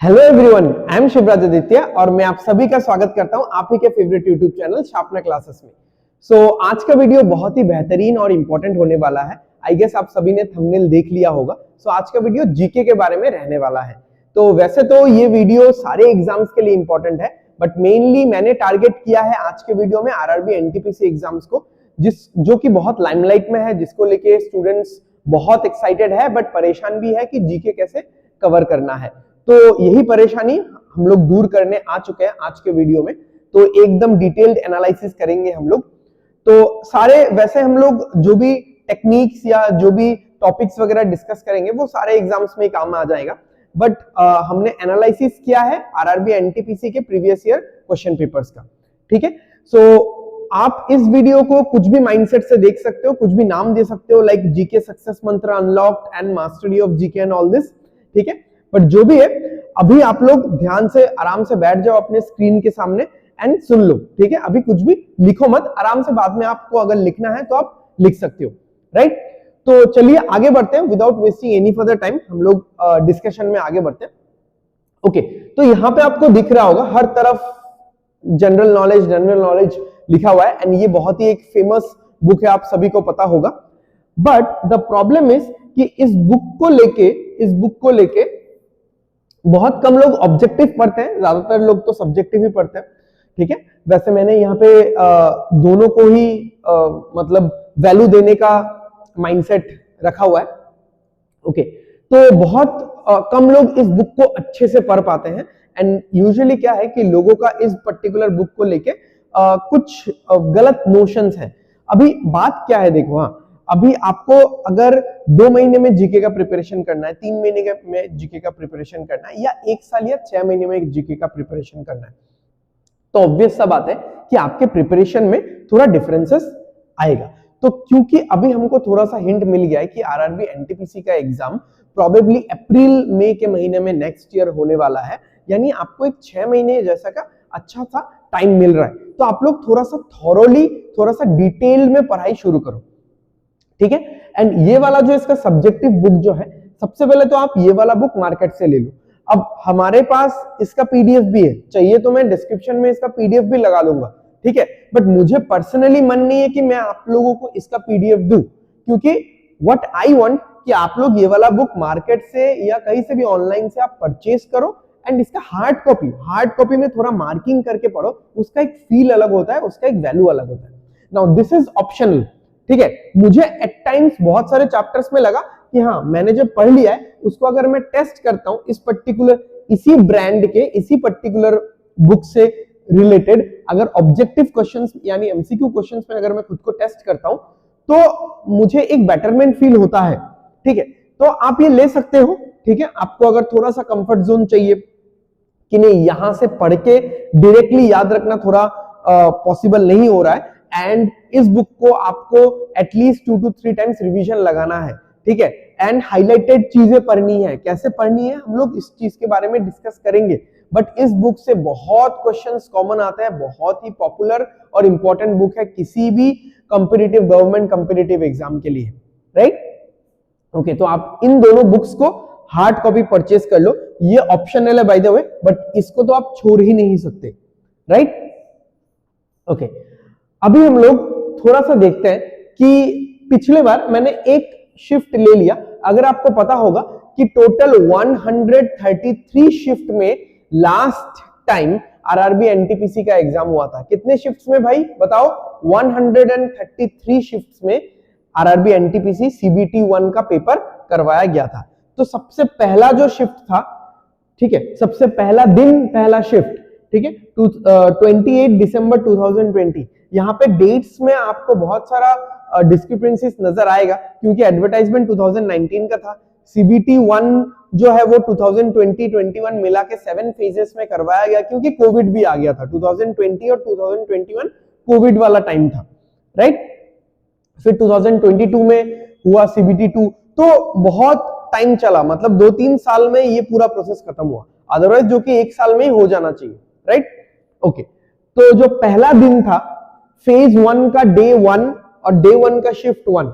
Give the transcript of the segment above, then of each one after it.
Hello everyone, I am Shivraj Aditya और मैं आप सभी का स्वागत करता हूं आप ही के favourite YouTube channel sharpener classes में। आज का वीडियो बहुत ही बेहतरीन और इंपॉर्टेंट होने वाला है। आई गेस आप सभी ने थंबनेल देख लिया होगा। आज का वीडियो जीके के बारे में रहने वाला है। तो वैसे तो ये वीडियो सारे एग्जाम्स के लिए इंपॉर्टेंट है, बट मेनली मैंने टारगेट किया है आज के वीडियो में आरआरबी एनटीपीसी एग्जाम्स को, जो कि बहुत लाइमलाइट में है, जिसको लेके स्टूडेंट्स बहुत एक्साइटेड है बट परेशान भी है कि जीके कैसे कवर करना है। तो यही परेशानी हम लोग दूर करने आ चुके हैं आज के वीडियो में। तो एकदम डिटेल्ड एनालिसिस करेंगे हम लोग। तो सारे वैसे हम लोग जो भी टेक्निक्स या जो भी टॉपिक्स वगैरह डिस्कस करेंगे वो सारे एग्जाम्स में काम आ जाएगा, बट हमने एनालिसिस किया है आरआरबी एनटीपीसी के प्रीवियस ईयर क्वेश्चन पेपर्स का। ठीक है, आप इस वीडियो को कुछ भी माइंडसेट से देख सकते हो, कुछ भी नाम दे सकते हो, लाइक जीके सक्सेस मंत्र unlocked and mastery of GK and all this. ठीक है, बट जो भी है अभी आप लोग ध्यान से आराम से बैठ जाओ अपने स्क्रीन के सामने एंड सुन लो। ठीक है, अभी कुछ भी लिखो मत, आराम से बाद में आपको अगर लिखना है तो आप लिख सकते हो। राइट, तो चलिए आगे बढ़ते हैं without wasting any further time. हम लोग डिस्कशन में आगे बढ़ते हैं। ओके, तो यहां पे आपको दिख रहा होगा हर तरफ जनरल नॉलेज लिखा हुआ है एंड ये बहुत ही एक फेमस बुक है, आप सभी को पता होगा। बट द प्रॉब्लम इज कि इस बुक को लेके बहुत कम लोग ऑब्जेक्टिव पढ़ते हैं, ज्यादातर लोग तो सब्जेक्टिव ही पढ़ते हैं। ठीक है, वैसे मैंने यहाँ पे दोनों को ही मतलब वैल्यू देने का माइंडसेट रखा हुआ है। ओके, तो बहुत कम लोग इस बुक को अच्छे से पढ़ पाते हैं एंड यूजुअली क्या है कि लोगों का इस पर्टिकुलर बुक को लेके कुछ गलत नोशंस है। अभी बात क्या है, देखो, हाँ, अभी आपको अगर 2 महीने में जीके का प्रिपरेशन करना है, 3 महीने में जीके का प्रिपरेशन करना है, या 1 साल या 6 महीने में जीके का प्रिपरेशन करना है, तो ऑब्वियस सा बात है कि आपके प्रिपरेशन में थोड़ा डिफरेंसेस आएगा। तो क्योंकि अभी हमको थोड़ा सा हिंट मिल गया है कि आरआरबी एनटीपीसी का एग्जाम प्रोबेबली अप्रैल मई के महीने में नेक्स्ट ईयर होने वाला है, यानी आपको एक 6 महीने जैसा का अच्छा सा टाइम मिल रहा है। तो आप लोग थोड़ा सा थॉरोली, थोड़ा सा डिटेल में पढ़ाई शुरू करो। ठीक है, एंड ये वाला जो इसका सब्जेक्टिव बुक जो है, सबसे पहले तो आप ये वाला बुक मार्केट से ले लो। अब हमारे पास इसका पीडीएफ भी है, चाहिए तो मैं डिस्क्रिप्शन में इसका पीडीएफ भी लगा दूंगा। ठीक है, बट मुझे पर्सनली मन नहीं है कि मैं आप लोगों को इसका पीडीएफ दूं, क्योंकि व्हाट आई वांट कि आप लोग ये वाला बुक मार्केट से या कहीं से भी ऑनलाइन से आप परचेज करो एंड इसका हार्ड कॉपी में थोड़ा मार्किंग करके पढ़ो। उसका एक फील अलग होता है, उसका एक वैल्यू अलग होता है। Now this is optional. ठीक है, मुझे एट टाइम्स बहुत सारे चैप्टर्स में लगा कि हाँ, मैंने जो पढ़ लिया है उसको अगर मैं टेस्ट करता हूं इस पर्टिकुलर इसी ब्रांड के इसी पर्टिकुलर बुक से रिलेटेड, अगर ऑब्जेक्टिव क्वेश्चंस यानी एमसीक्यू क्वेश्चंस में अगर मैं खुद को टेस्ट करता हूं तो मुझे एक बेटरमेंट फील होता है। ठीक है, तो आप ये ले सकते हो। ठीक है, आपको अगर थोड़ा सा कंफर्ट जोन चाहिए कि नहीं, यहां से पढ़ के डायरेक्टली याद रखना थोड़ा पॉसिबल नहीं हो रहा है, एंड इस बुक को आपको एटलीस्ट 2 to 3 टाइम्स रिवीजन लगाना है। ठीक है, एंड हाईलाइटेड चीजें पढ़नी है। कैसे पढ़नी है हम लोग इस चीज के बारे में डिस्कस करेंगे, बट इस बुक से बहुत क्वेश्चंस कॉमन आते हैं, बहुत ही पॉपुलर और इंपॉर्टेंट बुक है किसी भी कॉम्पिटिटिव गवर्नमेंट कॉम्पिटिटिव एग्जाम के लिए। राइट, ओके, तो आप इन दोनों बुक्स को हार्ड कॉपी परचेज कर लो। ये ऑप्शनल है बाय द वे, बट इसको तो आप छोड़ ही नहीं सकते। राइट, ओके, अभी हम लोग थोड़ा सा देखते हैं कि पिछले बार मैंने एक शिफ्ट ले लिया। अगर आपको पता होगा कि टोटल 133 शिफ्ट में लास्ट टाइम आरआरबी एनटीपीसी का एग्जाम हुआ था। कितने शिफ्ट्स में भाई बताओ? 133 शिफ्ट्स में आरआरबी एनटीपीसी सीबीटी 1 का पेपर करवाया गया था। तो सबसे पहला जो शिफ्ट था, ठीक है, सबसे पहला दिन पहला शिफ्ट, ठीक है, 28 दिसंबर 2020। यहाँ पे डेट्स में आपको बहुत सारा डिस्क्रिपेंसीज नजर आएगा, क्योंकि एडवर्टाइजमेंट 2019 का था। सीबीटी 1 जो है वो 2020-21 मिला के 7 फेजेस में करवाया गया, क्योंकि कोविड भी आ गया था। 2020 और 2021 कोविड वाला टाइम था। राइट, फिर 2022 में हुआ सीबीटी 2, तो बहुत टाइम चला, मतलब 2-3 साल में ये पूरा प्रोसेस खत्म हुआ, अदरवाइज जो कि 1 साल में ही हो जाना चाहिए। राइट, ओके, तो जो पहला दिन था फेज 1 का डे 1 और डे 1 का शिफ्ट 1,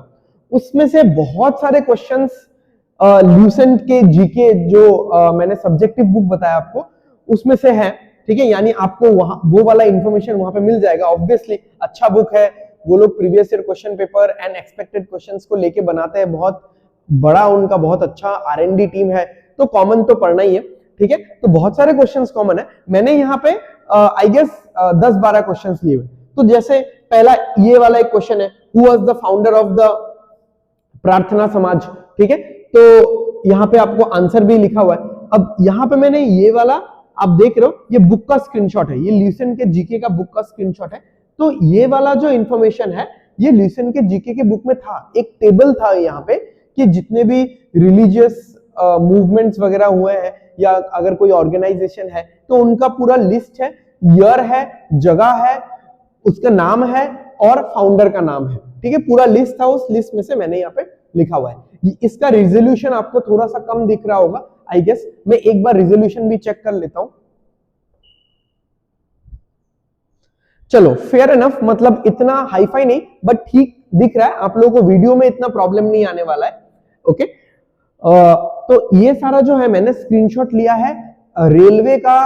उसमें से बहुत सारे क्वेश्चंस ल्यूसेंट के जीके जो मैंने सब्जेक्टिव बुक बताया आपको उसमें से है, ठीक है। यानी आपको वहां वो वाला इंफॉर्मेशन वहां पे मिल जाएगा। ऑब्वियसली अच्छा बुक है, वो लोग previous year question paper and expected questions को लेके बनाते हैं, बहुत बड़ा उनका बहुत अच्छा R&D टीम है, तो कॉमन तो पढ़ना ही है, ठीक है। तो बहुत सारे क्वेश्चंस कॉमन है। मैंने यहाँ पे आई गेस 10-12 क्वेश्चंस लिए हुए। तो जैसे पहला ये वाला एक क्वेश्चन है, who was the founder of the प्रार्थना समाज, ठीक है। तो यहाँ पे आपको आंसर भी लिखा हुआ है। अब यहाँ पे मैंने ये वाला आप देख रहे हो, ये बुक का स्क्रीनशॉट है, ये ल्यूसेंट के जीके का बुक का स्क्रीनशॉट है। तो ये वाला जो इंफॉर्मेशन है ये ल्यूसेंट के जीके के बुक में था, एक टेबल था यहाँ पे कि जितने भी रिलीजियस मूवमेंट्स वगैरह हुए हैं या अगर कोई ऑर्गेनाइजेशन है तो उनका पूरा लिस्ट है, ईयर है, जगह है, उसका नाम है और फाउंडर का नाम है, ठीक है। पूरा लिस्ट था, उस लिस्ट में से मैंने यहाँ पे लिखा हुआ है। इसका रिजोल्यूशन आपको थोड़ा सा कम दिख रहा होगा आई गेस, मैं एक बार रिजोल्यूशन भी चेक कर लेता हूं। चलो फेयर एनफ, मतलब इतना हाईफाई नहीं बट ठीक दिख रहा है आप लोगों को, वीडियो में इतना प्रॉब्लम नहीं आने वाला है, ओके। तो ये सारा जो है मैंने स्क्रीनशॉट लिया है रेलवे का।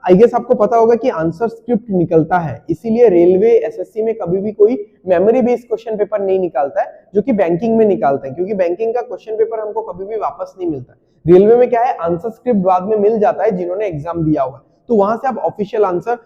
आई गेस आपको पता होगा कि आंसर स्क्रिप्ट निकलता है, इसीलिए रेलवे एसएससी में कभी भी कोई मेमोरी बेस्ड क्वेश्चन पेपर नहीं निकालता है जो कि बैंकिंग में निकालता है, क्योंकि बैंकिंग का क्वेश्चन पेपर हमको कभी भी वापस नहीं मिलता। रेलवे में क्या है, आंसर स्क्रिप्ट बाद में मिल जाता है जिन्होंने एग्जाम दिया हुआ है, तो वहां से आप ऑफिशियल आंसर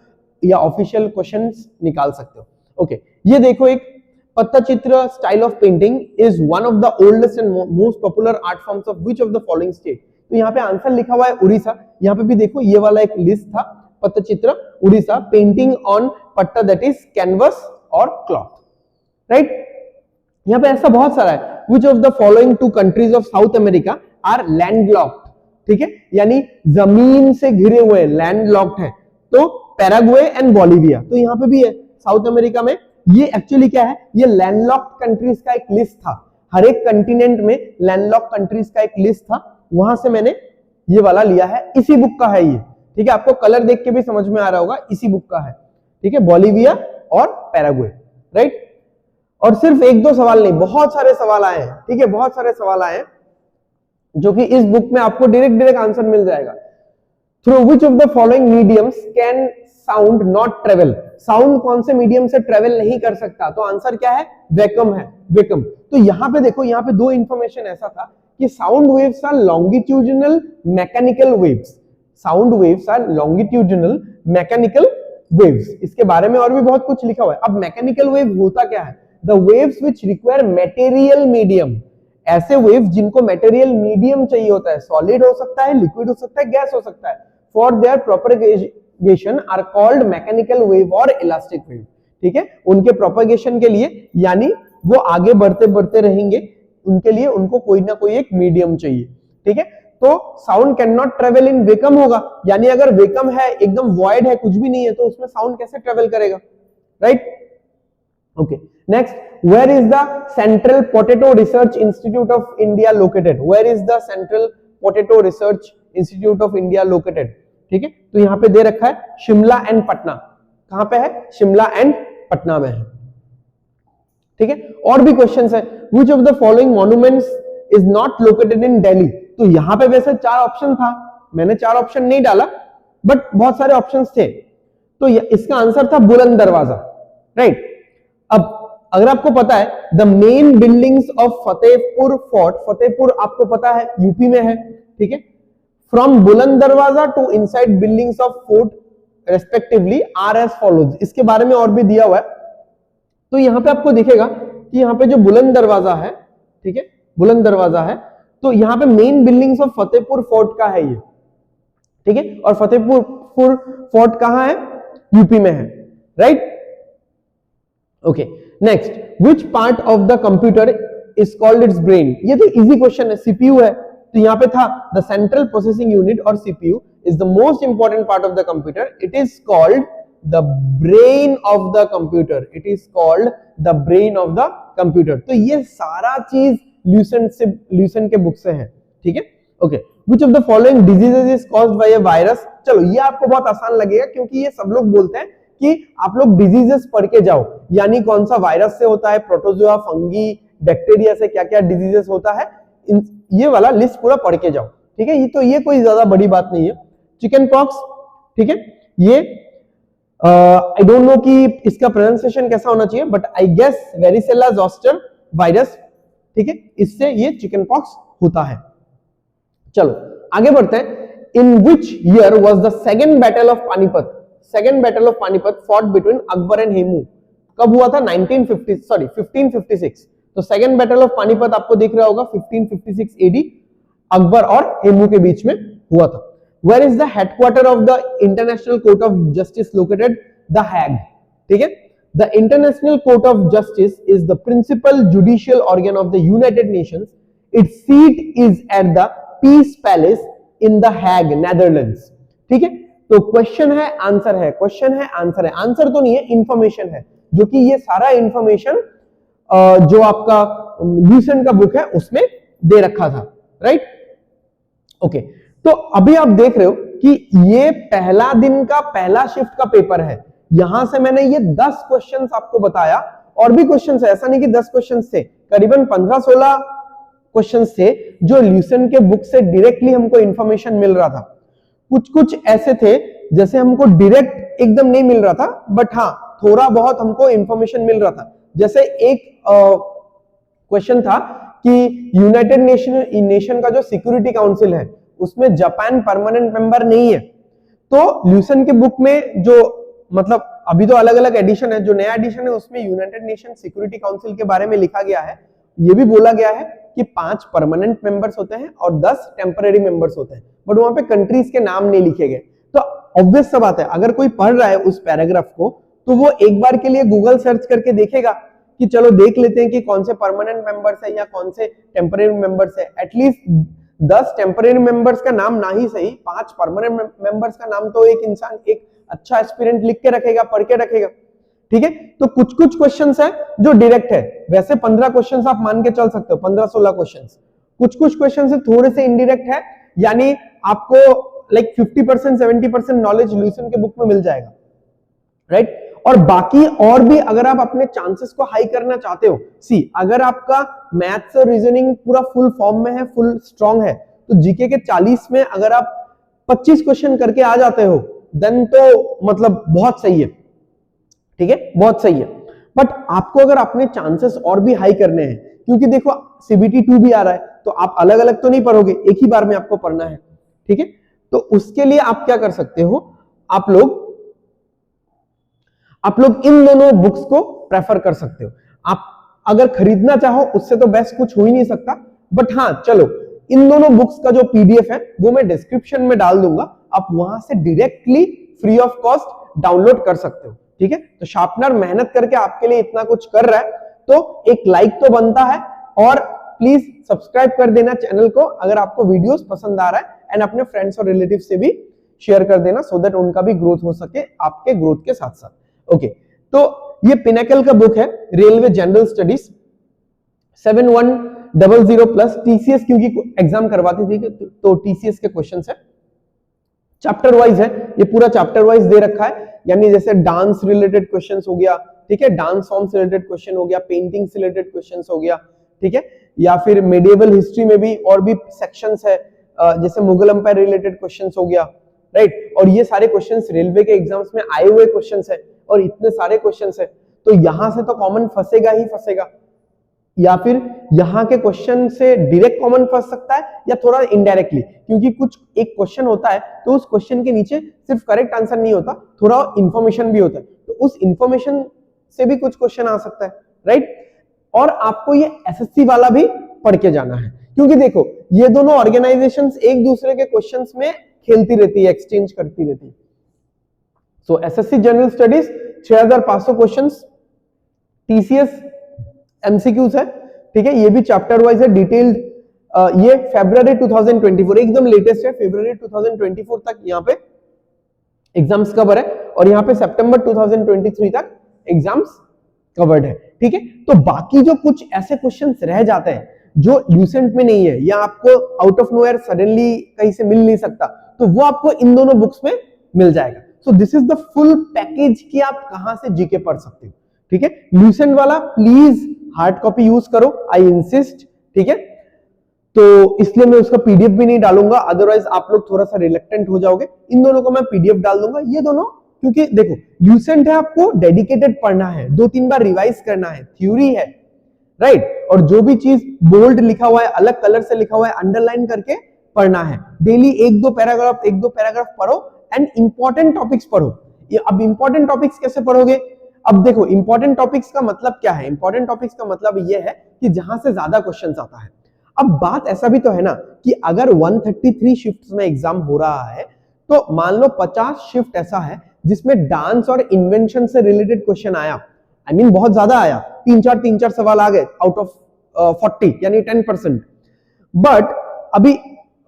या ऑफिशियल क्वेश्चंस निकाल सकते हो, ओके। ये देखो, एक Pattachitra style of painting is one of the oldest and most popular art forms of which of the following state. तो यहाँ पे आंसर लिखा हुआ है उड़ीसा। यहाँ पे भी देखो ये वाला एक लिस्ट था, Pattachitra Orissa, painting on patta that is canvas और क्लॉथ, राइट। यहाँ पे ऐसा बहुत सारा है। Which of the following two countries of South America are landlocked, ठीक है, यानी जमीन से घिरे हुए, लैंडलॉक्ड है। तो पैराग्वे एंड बोलिविया, तो यहाँ पे भी है साउथ अमेरिका में। ये एक्चुअली क्या है, ये लैंडलॉक्ड कंट्रीज का एक लिस्ट था, हर एक कंटिनेंट में लैंडलॉक्ड कंट्रीज का एक लिस्ट था, वहां से मैंने ये वाला लिया है, इसी बुक का है ये, ठीक है। आपको कलर देख के भी समझ में आ रहा होगा, इसी बुक का है, ठीक है, बोलिविया और पैराग्वे, राइट। और सिर्फ एक दो सवाल नहीं, बहुत सारे सवाल आए हैं, ठीक है, बहुत सारे सवाल आए हैं जो कि इस बुक में आपको डायरेक्ट आंसर मिल जाएगा। Through which of the following mediums can sound not travel, sound कौन से मीडियम से ट्रेवल नहीं कर सकता, तो आंसर क्या है, वैक्यूम है, वैक्यूम। तो यहाँ पे देखो, यहाँ पे दो इंफॉर्मेशन ऐसा था कि sound waves are longitudinal mechanical waves, sound waves are longitudinal mechanical waves, इसके बारे में और भी बहुत कुछ लिखा हुआ है। अब मैकेनिकल वेव होता क्या है, the waves which require material medium, ऐसे वेव्स जिनको मटेरियल मीडियम चाहिए होता है, सॉलिड हो सकता है, लिक्विड हो सकता है, गैस हो सकता है, for their propagation are called mechanical wave और इलास्टिक वेव, ठीक है। उनके प्रोपगेशन के लिए, यानी वो आगे बढ़ते बढ़ते रहेंगे, उनके लिए उनको कोई ना कोई एक मीडियम चाहिए, ठीक है। तो sound can not travel in vacuum होगा, यानी अगर वैक्यूम है, एकदम वॉइड है, कुछ भी नहीं है, तो उसमें साउंड कैसे ट्रेवल करेगा, right, okay. Next, where is the Central Potato Research Institute of India located? Where is the Central Potato Research Institute of India located? ठीक है, तो यहाँ पे दे रखा है शिमला एंड पटना, कहां पे है, शिमला एंड पटना में है, ठीक है। और भी क्वेश्चंस है, which of the following monuments is not located in Delhi? तो यहाँ पे वैसे 4 ऑप्शन था, मैंने 4 ऑप्शन नहीं डाला, बट बहुत सारे ऑप्शंस थे, तो इसका आंसर था बुलंद दरवाजा, राइट। अब अगर आपको पता है the main buildings of Fatehpur fort, Fatehpur आपको पता है यूपी में है, ठीक है, from Buland Darwaza to inside buildings of fort respectively are as follows, इसके बारे में और भी दिया हुआ है। तो यहां पे आपको दिखेगा कि यहां पे जो बुलंद दरवाजा है, ठीक है, बुलंद दरवाजा है, तो यहां पे main buildings of Fatehpur fort का है ये, ठीक है, और फतेहपुर फोर्ट कहां है, यूपी में है, right, okay. Next, which part of the computer is called its brain, ये तो इजी क्वेश्चन है, सीपीयू है, तो यहां पे था द सेंट्रल प्रोसेसिंग यूनिट और CPU is the most important part of the computer, it is called the brain of the computer, it is called the brain of the computer. तो ये सारा चीज ल्यूसेंट के बुक से है, ठीक है, okay. Which of the following diseases is caused by a virus, चलो ये आपको बहुत आसान लगेगा क्योंकि ये सब लोग बोलते हैं कि आप लोग डिजीजेस पढ़ के जाओ, यानी कौन सा वायरस से होता है, प्रोटोजोआ, फंगी, बैक्टीरिया से क्या क्या डिजीजेस होता है, ये वाला लिस्ट पूरा पढ़ के जाओ, ठीक है। ये कोई ज्यादा बड़ी बात नहीं है। चिकन पॉक्स, ठीक है, ये आई डोंट नो कि इसका प्रोनाउंसिएशन कैसा होना चाहिए, but I guess varicella zoster virus, ठीक है, इससे ये चिकन पॉक्स होता है। चलो आगे बढ़ते हैं। In which year was the second battle of Panipat? Second battle of Panipat fought between Akbar and Hemu कब हुआ था? 1556। तो सेकंड बैटल ऑफ पानीपत आपको दिख रहा होगा 1556 एडी, अकबर और हेमू के बीच में हुआ था। Where is the headquarter of the International Court of Justice located? The Hague, ठीक है। The International Court of Justice is the principal judicial organ of the United Nations. Its seat is at the Peace Palace in the Hague, Netherlands, ठीक है। तो question है answer है, question है answer है, answer तो नहीं है, इंफॉर्मेशन है, जो कि ये सारा इंफॉर्मेशन जो आपका ल्यूसेंट का बुक है उसमें दे रखा था, राइट। ओके, तो अभी आप देख रहे हो कि ये पहला दिन का पहला शिफ्ट का पेपर है। यहां से मैंने ये 10 क्वेश्चंस आपको बताया, और भी क्वेश्चंस है, ऐसा नहीं कि 10 क्वेश्चंस थे, करीबन 15-16 क्वेश्चंस थे जो ल्यूसेंट के बुक से डायरेक्टली हमको इंफॉर्मेशन मिल रहा था। कुछ ऐसे थे जैसे हमको डायरेक्ट एकदम नहीं मिल रहा था, बट हाँ थोड़ा बहुत हमको इंफॉर्मेशन मिल रहा था। जैसे एक क्वेश्चन था कि यूनाइटेड नेशन का जो सिक्योरिटी काउंसिल है उसमें जापान परमानेंट मेंबर नहीं है। तो ल्यूसेंट के बुक में जो मतलब अभी तो अलग अलग एडिशन है, जो नया एडिशन है उसमें यूनाइटेड नेशन सिक्योरिटी काउंसिल के बारे में लिखा गया है। ये भी बोला गया है कि 5 परमानेंट मेंबर्स होते हैं और 10 टेम्पररी मेंबर्स होते हैं, बट वहां पे कंट्रीज के नाम नहीं लिखे गए। तो ऑब्वियस सा बात है, अगर कोई पढ़ रहा है उस पैराग्राफ को तो वो एक बार के लिए गूगल सर्च करके देखेगा कि चलो देख लेते हैं कि कौन से परमानेंट मेंबर्स है या कौन से टेम्पररी मेंबर्स है। एटलीस्ट 10 टेम्पररी मेंबर्स का नाम ना ही सही, 5 परमानेंट मेंबर्स का नाम तो एक इंसान, एक अच्छा एस्पिरेंट लिख के रखेगा, पढ़ के रखेगा, ठीक है। तो कुछ क्वेश्चंस है जो डायरेक्ट है, वैसे 15 क्वेश्चंस आप मान के चल सकते हो, 15-16 क्वेश्चंस। कुछ क्वेश्चंस है थोड़े से इनडायरेक्ट है, यानी आपको लाइक 50% 70% नॉलेज ल्यूसेंट के बुक में मिल जाएगा, राइट। और बाकी और भी अगर आप अपने चांसेस को हाई करना चाहते हो, सी अगर आपका मैथ्स और रीजनिंग पूरा फुल फॉर्म में है, फुल स्ट्रांग है, तो जीके के 40 में अगर आप 25 क्वेश्चन करके आ जाते हो देन तो मतलब बहुत सही है, ठीक है, बहुत सही है। बट आपको अगर अपने चांसेस और भी हाई करने हैं, क्योंकि देखो CBT 2 भी आ रहा है, तो आप अलग अलग तो नहीं पढ़ोगे, एक ही बार में आपको पढ़ना है, ठीक है। तो उसके लिए आप क्या कर सकते हो, आप लोग इन दोनों बुक्स को प्रेफर कर सकते हो। आप अगर खरीदना चाहो उससे तो बेस्ट कुछ हो ही नहीं सकता, बट हाँ चलो इन दोनों बुक्स का जो PDF है वो मैं डिस्क्रिप्शन में डाल दूंगा, आप वहां से directly free of cost download कर सकते हो, ठीक है। तो शार्पनर मेहनत करके आपके लिए इतना कुछ कर रहा है, तो एक लाइक तो बनता है, और प्लीज सब्सक्राइब कर देना चैनल को अगर आपको वीडियोस पसंद आ रहा है, एंड अपने फ्रेंड्स और रिलेटिव से भी शेयर कर देना, सो दैट उनका भी ग्रोथ हो सके आपके ग्रोथ के साथ साथ। ओके, तो ये पिनेकल का बुक है, railway general studies 7100 plus TCS, क्योंकि एग्जाम करवाती थी तो TCS के क्वेश्चन है, चैप्टर वाइज है, ये पूरा चैप्टर वाइज दे रखा है। यानी जैसे डांस रिलेटेड क्वेश्चंस हो गया, ठीक है, डांस फॉर्म्स रिलेटेड क्वेश्चन हो गया, पेंटिंग से रिलेटेड क्वेश्चंस हो गया, ठीक है, या फिर मेडिएवल हिस्ट्री में भी और भी सेक्शंस है, जैसे मुगल एम्पायर रिलेटेड क्वेश्चंस हो गया, राइट। और ये सारे क्वेश्चंस रेलवे के एग्जाम्स में आए हुए क्वेश्चंस है, और इतने सारे क्वेश्चंस है, तो यहां से तो कॉमन फंसेगा ही फंसेगा, या फिर यहाँ के क्वेश्चन से डायरेक्ट कॉमन फंस सकता है या थोड़ा इनडायरेक्टली, क्योंकि कुछ एक क्वेश्चन होता है तो उस क्वेश्चन के नीचे सिर्फ करेक्ट आंसर नहीं होता, थोड़ा इंफॉर्मेशन भी होता है, तो उस इंफॉर्मेशन से भी कुछ क्वेश्चन आ सकता है, राइट। और आपको ये SSC वाला भी पढ़ के जाना है, क्योंकि देखो ये दोनों ऑर्गेनाइजेशंस एक दूसरे के क्वेश्चंस में खेलती रहती है, एक्सचेंज करती रहती है। सो SSC general studies 6500 questions, TCS MCQs है, ठीक है, ये भी चैप्टर वाइज है, डिटेल्ड। ये February 2024 एकदम लेटेस्ट है, February 2024 तक यहाँ पे एग्जाम्स कवर है, और यहाँ पे September 2023 तक एग्जाम्स कवर्ड है, ठीक है। तो बाकी जो कुछ ऐसे क्वेश्चंस रह जाते हैं जो ल्यूसेंट में नहीं है, या आपको आउट ऑफ नोवेयर सडनली कहीं से मिल नहीं सकता, तो वो आपको इन दोनों बुक्स में मिल जाएगा। So this is the full package कि आप कहां से जीके पढ़ सकते हो, ठीक है। ल्यूसेंट वाला प्लीज हार्ड कॉपी यूज करो, आई इंसिस्ट, ठीक है। तो इसलिए मैं उसका पीडीएफ भी नहीं डालूंगा, अदरवाइज आप लोग थोड़ा सा रिलेक्टेंट हो जाओगे। इन दोनों को मैं पीडीएफ डाल दूंगा, ये दोनों, क्योंकि देखो ल्यूसेंट है, आपको डेडिकेटेड पढ़ना है, 2-3 बार रिवाइज करना है, थ्योरी है, राइट। और जो भी चीज बोल्ड लिखा हुआ है, अलग कलर से लिखा हुआ है, अंडरलाइन करके पढ़ना है। डेली 1-2 पैराग्राफ पढ़ो एंड इंपॉर्टेंट टॉपिक्स पढ़ो। अब इंपॉर्टेंट टॉपिक्स कैसे पढ़ोगे? अब देखो इंपॉर्टेंट टॉपिक्स का मतलब क्या है? इंपॉर्टेंट टॉपिक्स का मतलब ये है कि जहां से ज्यादा क्वेश्चंस आता है। अब बात ऐसा भी तो है ना कि अगर 133 शिफ्ट्स में एग्जाम हो रहा है, तो मान लो 50 शिफ्ट ऐसा है जिसमें डांस और इन्वेंशन से रिलेटेड क्वेश्चन आया, आई मीन बहुत ज्यादा आया, 3-4 सवाल आ गए आउट ऑफ 40, यानी 10%। बट अभी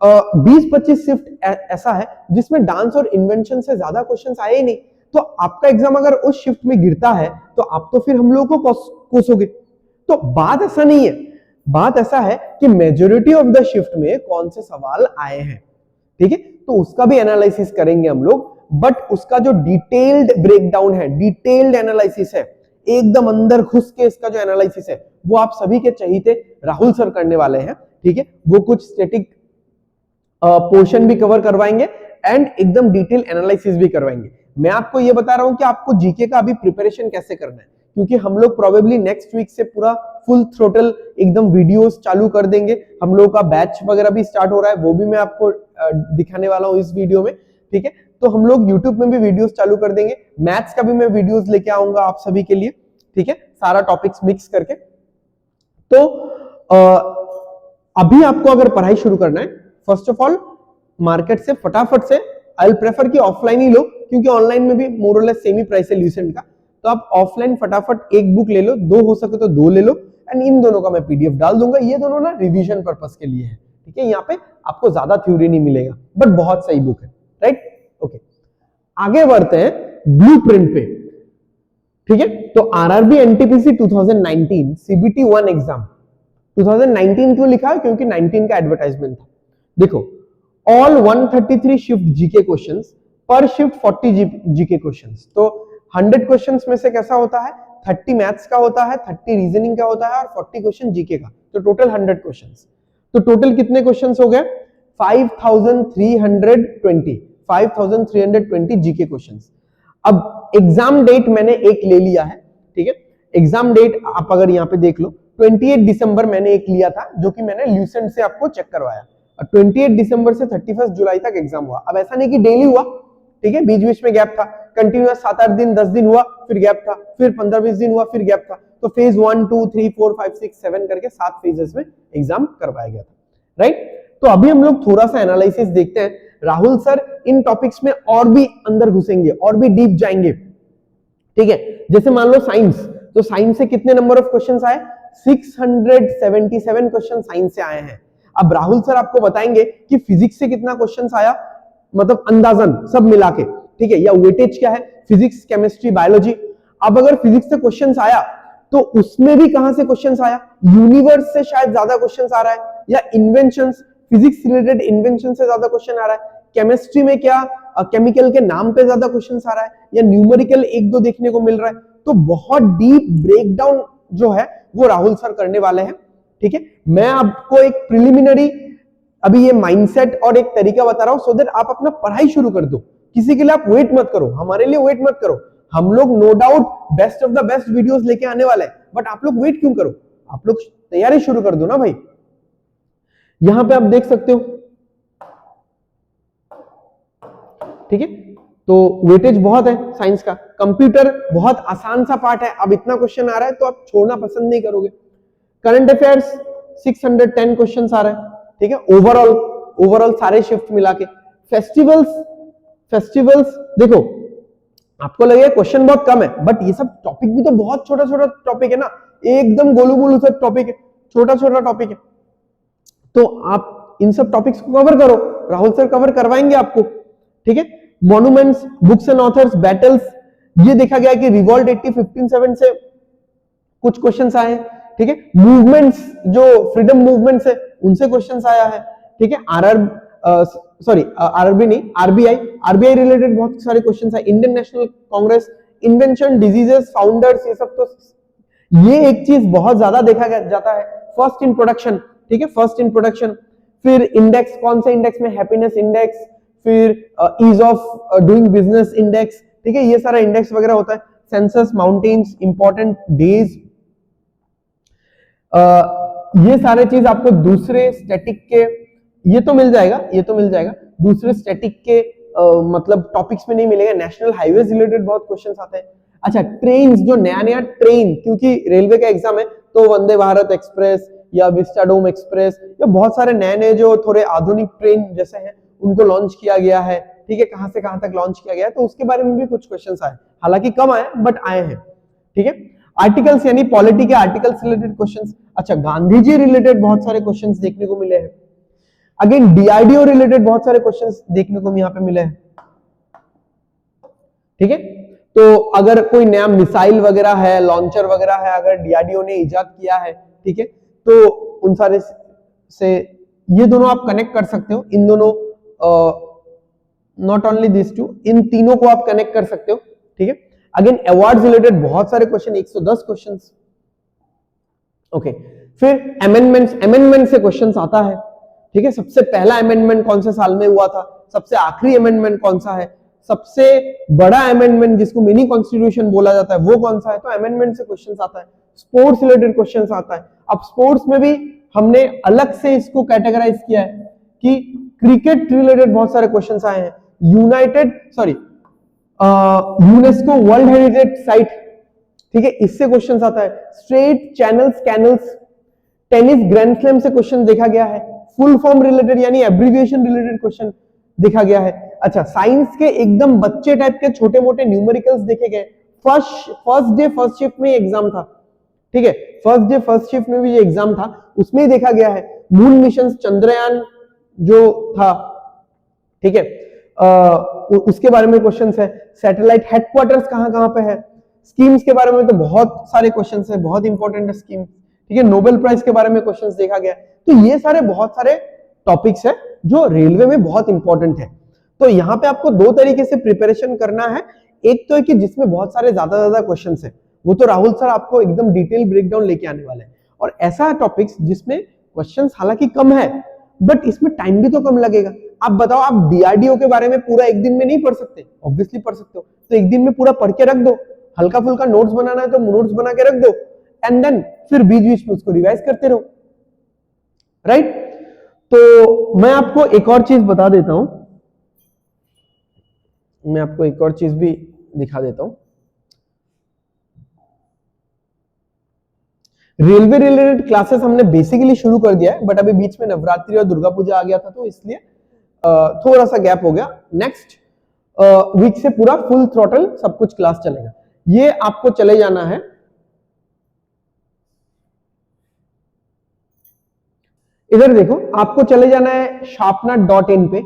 20-25 शिफ्ट ऐसा है जिसमें डांस और इन्वेंशन से ज्यादा क्वेश्चंस आए ही नहीं, तो आपका एग्जाम अगर उस शिफ्ट में गिरता है तो आप तो फिर हम लोगों को कोसोगे। तो बात ऐसा नहीं है, बात ऐसा है कि मेजॉरिटी ऑफ द शिफ्ट में कौन से सवाल आए हैं, ठीक है, तो उसका भी एनालिसिस करेंगे हम लोग। बट उसका जो डिटेल्ड ब्रेकडाउन है, डिटेल्ड एनालिसिस है, एकदम अंदर घुस के इसका जो एनालिसिस है, वो आप सभी के चहीते राहुल सर करने वाले हैं, ठीक है। वो कुछ स्टैटिक पोर्शन भी कवर करवाएंगे एंड एकदम डिटेल एनालिसिस भी करवाएंगे। मैं आपको ये बता रहा हूं कि आपको जीके का अभी प्रिपरेशन कैसे करना है, क्योंकि हम लोग प्रोबेबली नेक्स्ट वीक से पूरा फुल थ्रोटल एकदम वीडियोस चालू कर देंगे। हम लोग का बैच वगैरह भी स्टार्ट हो रहा है, वो भी मैं आपको दिखाने वाला हूं इस वीडियो में, ठीक है। तो हम लोग यूट्यूब में भी वीडियोस चालू कर देंगे, मैथ्स का भी मैं वीडियोस लेके आऊंगा आप सभी के लिए, ठीक है, सारा टॉपिक्स मिक्स करके। तो अभी आपको अगर पढ़ाई शुरू करना है, फर्स्ट ऑफ ऑल मार्केट से फटाफट से, आई विल प्रेफर कि ऑफलाइन ही लो, क्योंकि ऑनलाइन में भी मोर और लेस सेम ही प्राइस है ल्यूसेंट का। तो आप ऑफलाइन फटाफट एक बुक ले लो, 2 हो सके तो 2 ले लो, एंड इन दोनों का मैं पीडीएफ डाल दूंगा। ये दोनों ना रिवीजन पर्पस के लिए है, ठीक है, यहाँ पे आपको ज्यादा थ्योरी नहीं मिलेगा, बट बहुत सही बुक है, राइट। ओके, आगे बढ़ते हैं ब्लूप्रिंट पे, ठीक है। तो आरआरबी एनटीपीसी 2019 सीबीटी 1 एग्जाम, 2019 क्यों लिखा है? क्योंकि 19 का एडवर्टाइजमेंट था। देखो, ऑल 133 शिफ्ट जीके क्वेश्चंस, पर शिफ्ट 40 जीके क्वेश्चंस। तो 100 क्वेश्चंस में से कैसा होता है, 30 मैथ्स का होता है, 30 रीजनिंग का होता है और 40 क्वेश्चन जीके का, तो टोटल 100 क्वेश्चंस। तो टोटल कितने क्वेश्चंस हो गए? 5320 जीके क्वेश्चंस। अब एग्जाम डेट मैंने एक ले लिया है, ठीक है। एग्जाम डेट आप अगर यहाँ पे देख लो, 28 दिसंबर मैंने एक लिया था, जो कि मैंने ल्यूसेंट से आपको चेक करवाया। 28 दिसंबर से 31 जुलाई तक एग्जाम हुआ। अब ऐसा नहीं कि डेली हुआ, ठीक है, बीच बीच में गैप था, कंटिन्यूअस 7-8 दिन 10 दिन हुआ, फिर गैप था, फिर 15-20 दिन हुआ, फिर गैप था। तो फेज 1 2 3 4 5 6 7 करके 7 फेजेस में एग्जाम करवाया गया था, राइट। तो अभी हम लोग थोड़ा सा एनालिसिस देखते हैं। राहुल सर इन टॉपिक्स में और भी अंदर घुसेंगे, और भी डीप जाएंगे, ठीक है। जैसे मान लो साइंस, तो साइंस से कितने नंबर ऑफ क्वेश्चंस आए? 677 क्वेश्चन साइंस से आए हैं। अब राहुल सर आपको बताएंगे कि फिजिक्स से कितना क्वेश्चंस आया, मतलब अंदाजन सब मिला के, ठीक है, या वेटेज क्या है, फिजिक्स, केमिस्ट्री, बायोलॉजी। अब अगर फिजिक्स से क्वेश्चंस आया तो उसमें भी कहां से क्वेश्चंस आया? यूनिवर्स से शायद ज्यादा क्वेश्चंस आ रहा है, या इन्वेंशंस, फिजिक्स रिलेटेड इन्वेंशन से ज्यादा क्वेश्चन आ रहा है। केमिस्ट्री में क्या केमिकल के नाम पे ज्यादा क्वेश्चंस आ रहा है, या न्यूमेरिकल 1-2 देखने को मिल रहा है। तो बहुत डीप ब्रेकडाउन जो है वो राहुल सर करने वाले हैं, ठीक है। मैं आपको एक प्रिलिमिनरी अभी ये माइंडसेट और एक तरीका बता रहा हूं, सो दैट आप अपना पढ़ाई शुरू कर दो। किसी के लिए आप वेट मत करो, हमारे लिए वेट मत करो। हम लोग no doubt best of the best videos लेके आने वाले हैं, बट आप लोग वेट क्यों करो? आप लोग तैयारी शुरू कर दो ना भाई। यहां पे आप देख सकते हो, ठीक है। तो वेटेज बहुत है साइंस का। कंप्यूटर बहुत आसान सा पार्ट है, अब इतना क्वेश्चन आ रहा है तो आप छोड़ना पसंद नहीं करोगे। करंट अफेयर्स 610 क्वेश्चंस आ रहे हैं, ठीक है, ओवरऑल सारे शिफ्ट मिला के। फेस्टिवल्स देखो, आपको लगेगा क्वेश्चन बहुत कम है, बट ये सब टॉपिक भी तो बहुत छोटा छोटा टॉपिक है ना, एकदम गोलू मोलू सब टॉपिक है, छोटा छोटा टॉपिक है। तो आप इन सब टॉपिक्स को कवर करो, राहुल सर कवर करवाएंगे आपको, ठीक है। Monuments, books and authors, battles, ये देखा गया कि रिवॉल्ट 1577 से कुछ क्वेश्चंस आए हैं, ठीक है। मूवमेंट्स, जो फ्रीडम मूवमेंट्स है उनसे क्वेश्चंस आया है, ठीक है। आरआरबी नहीं, आरबीआई रिलेटेड बहुत सारे क्वेश्चंस है। Indian national Congress, invention, diseases, founders, ये सब। तो ये एक चीज बहुत ज्यादा देखा जाता है, फर्स्ट इन प्रोडक्शन, ठीक है, फर्स्ट इंट्रोडक्शन। फिर इंडेक्स, कौन से इंडेक्स में, हैप्पीनेस इंडेक्स, फिर ease of doing business index, ठीक है, ये सारा इंडेक्स वगैरह होता है। सेंसस, माउंटेन्स, इंपॉर्टेंट डेज, ये सारे चीज आपको दूसरे स्टैटिक के, ये तो मिल जाएगा, ये तो मिल जाएगा, दूसरे स्टैटिक के मतलब टॉपिक्स में नहीं मिलेगा। नेशनल हाईवेज रिलेटेड बहुत क्वेश्चंस आते हैं। अच्छा, ट्रेन, जो नया नया ट्रेन, क्योंकि रेलवे का एग्जाम है तो वंदे भारत एक्सप्रेस या विस्टाडोम एक्सप्रेस या बहुत सारे नए नए जो थोड़े आधुनिक ट्रेन जैसे हैं उनको लॉन्च किया गया है, ठीक है, कहां से कहां तक लॉन्च किया गया है, तो उसके बारे में भी कुछ क्वेश्चंस आए, हालांकि कम आए बट आए हैं, ठीक है। आर्टिकल्स यानी पॉलिटी के आर्टिकल्स रिलेटेड क्वेश्चंस। अच्छा, गांधी जी रिलेटेड बहुत सारे क्वेश्चंस देखने को मिले हैं। अगेन डीआरडीओ रिलेटेड बहुत सारे क्वेश्चंस देखने को यहाँ पे मिले हैं, ठीक है। तो अगर कोई नया मिसाइल वगैरह है, लॉन्चर वगैरह है, अगर डीआरडीओ ने इजाद किया है, ठीक है, तो उन सारे से ये दोनों आप कनेक्ट कर सकते हो, इन दोनों, नॉट ओनली दिस टू, इन तीनों को आप कनेक्ट कर सकते हो, ठीक है। अगेन अवार्ड्स रिलेटेड बहुत सारे क्वेश्चन, 110 क्वेश्चंस, ओके। फिर अमेंडमेंट से क्वेश्चंस आता है, ठीक है। सबसे पहला अमेंडमेंट कौन से साल में हुआ था, सबसे आखिरी अमेंडमेंट कौन सा है, सबसे बड़ा अमेंडमेंट जिसको मिनी कॉन्स्टिट्यूशन बोला जाता है वो कौन सा है, तो अमेंडमेंट से क्वेश्चंस आता है। स्पोर्ट्स रिलेटेड क्वेश्चंस आता है। अब स्पोर्ट्स में भी हमने अलग से इसको कैटेगराइज किया है कि क्रिकेट रिलेटेड बहुत सारे क्वेश्चंस आए हैं। यूनेस्को वर्ल्ड हेरिटेज साइट, ठीक है, इससे क्वेश्चंस आता है। Straight, channels, canals, tennis grand slam से क्वेश्चन देखा गया है। फुल फॉर्म रिलेटेड यानी एब्रिविएशन रिलेटेड क्वेश्चन देखा गया है। अच्छा, साइंस के एकदम बच्चे टाइप के छोटे मोटे न्यूमेरिकल्स देखे गए। फर्स्ट डे फर्स्ट शिफ्ट में एग्जाम था, ठीक है, फर्स्ट डे फर्स्ट शिफ्ट में भी ये एग्जाम था, उसमें ही देखा गया है। मून मिशन, चंद्रयान जो था, ठीक है, उसके बारे में क्वेश्चंस है। सैटेलाइट हेडक्वार्टर्स कहां कहां पे है। स्कीम्स के बारे में तो बहुत सारे क्वेश्चंस है, बहुत इंपॉर्टेंट है स्कीम, ठीक है। नोबेल प्राइज के बारे में क्वेश्चंस देखा गया। तो ये सारे बहुत सारे टॉपिक्स है जो रेलवे में बहुत इंपॉर्टेंट है। तो यहाँ पे आपको दो तरीके से प्रिपरेशन करना है। एक तो है कि जिसमें बहुत सारे ज्यादा क्वेश्चंस है, वो तो राहुल सर आपको एकदम डिटेल ब्रेकडाउन लेके आने वाले हैं। और ऐसा टॉपिक्स जिसमें क्वेश्चंस हालांकि कम है बट इसमें टाइम भी तो कम लगेगा। आप बताओ, आप डीआरडीओ के बारे में पूरा एक दिन में नहीं पढ़ सकते, ऑब्वियसली पढ़ सकते हो, तो एक दिन में पूरा पढ़ के रख दो। हल्का फुल्का नोट्स बनाना है तो नोट्स बना के रख दो, एंड देन फिर बीच बीच में उसको रिवाइज करते रहो, राइट। तो मैं आपको एक और चीज बता देता हूं, मैं आपको एक और चीज भी दिखा देता हूं। रेलवे रिलेटेड क्लासेस हमने बेसिकली शुरू कर दिया है, बट अभी बीच में नवरात्रि और दुर्गा पूजा आ गया था तो इसलिए थोड़ा सा गैप हो गया। नेक्स्ट वीक से पूरा फुल थ्रॉटल सब कुछ क्लास चलेगा। ये आपको चले जाना है, इधर देखो, आपको चले जाना है sharpnut.in पे,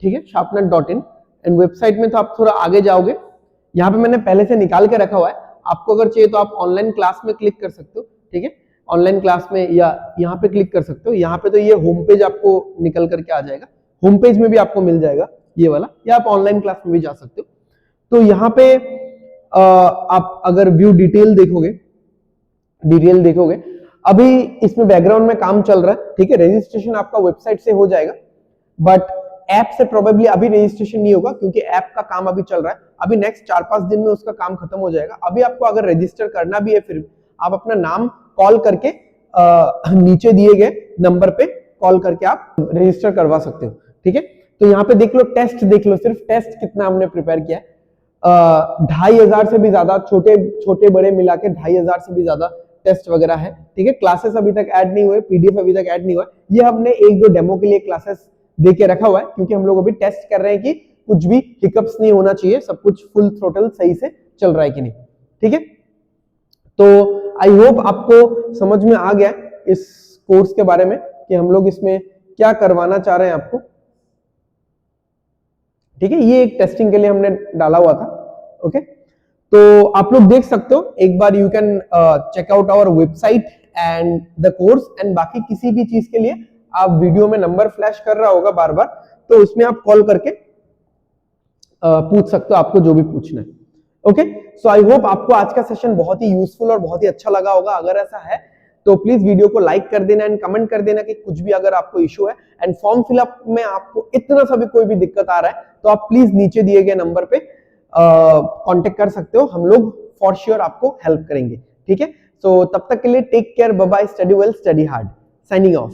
ठीक है, sharpnut.in, एंड वेबसाइट में तो आप थोड़ा आगे जाओगे, यहाँ पे मैंने पहले से निकाल के रखा हुआ है। आपको अगर चाहिए तो आप ऑनलाइन क्लास में क्लिक कर सकते हो, ठीक है, ऑनलाइन क्लास में, या यहाँ पे क्लिक कर सकते हो। यहाँ पे तो ये होम पेज आपको निकल करके आ जाएगा, होम पेज में भी आपको मिल जाएगा ये वाला, या आप ऑनलाइन क्लास में भी जा सकते हो। तो यहाँ पे आप अगर व्यू डिटेल देखोगे, अभी इसमें बैकग्राउंड में काम चल रहा है, ठीक है। रजिस्ट्रेशन आपका वेबसाइट से हो जाएगा, बट ऐप से प्रोबेबली अभी रजिस्ट्रेशन नहीं होगा क्योंकि ऐप का काम अभी चल रहा है। अभी नेक्स्ट 4-5 दिन में उसका काम खत्म हो जाएगा। अभी आपको अगर रजिस्टर करना भी है, फिर आप अपना नाम कॉल करके नीचे दिए गए नंबर पे कॉल करके आप रजिस्टर करवा सकते हो, ठीक है। तो यहाँ पे देख लो, टेस्ट देख लो, सिर्फ टेस्ट कितना हमने प्रिपेयर किया है, 2500 से भी ज्यादा, छोटे बड़े मिला के 2500 से भी ज्यादा टेस्ट वगैरह है, ठीक है। क्लासेस अभी तक ऐड नहीं हुए, पीडीएफ अभी तक ऐड नहीं हुआ। ये हमने 1-2 डेमो के लिए क्लासेस दे के रखा हुआ है क्योंकि हम लोग अभी टेस्ट कर रहे हैं कि कुछ भी हिकअप्स नहीं होना चाहिए, सब कुछ फुल थ्रोटल सही से चल रहा है कि नहीं, ठीक है। तो आई होप आपको समझ में आ गया इस कोर्स के बारे में कि हम लोग इसमें क्या करवाना चाह रहे हैं आपको, ठीक है। ये एक टेस्टिंग के लिए हमने डाला हुआ था, ओके। तो आप लोग देख सकते हो, एक बार you can check out our website and the course, and बाकी किसी भी चीज के लिए आप वीडियो में नंबर फ्लैश कर रहा होगा बार बार, तो उसमें आप कॉल करके पूछ सकते हो आपको जो भी पूछना है, ओके। सो आई होप आपको आज का सेशन बहुत ही यूजफुल और बहुत ही अच्छा लगा होगा। अगर ऐसा है तो प्लीज वीडियो को लाइक कर देना एंड कमेंट कर देना कि कुछ भी अगर आपको इशू है, एंड फॉर्म फिलअप में आपको इतना सा भी कोई भी दिक्कत आ रहा है तो आप प्लीज नीचे दिए गए नंबर पे कांटेक्ट कर सकते हो, हम लोग फॉर श्योर आपको हेल्प करेंगे। ठीक है, तो तब तक के लिए take care, bye bye, study well, study hard, signing of.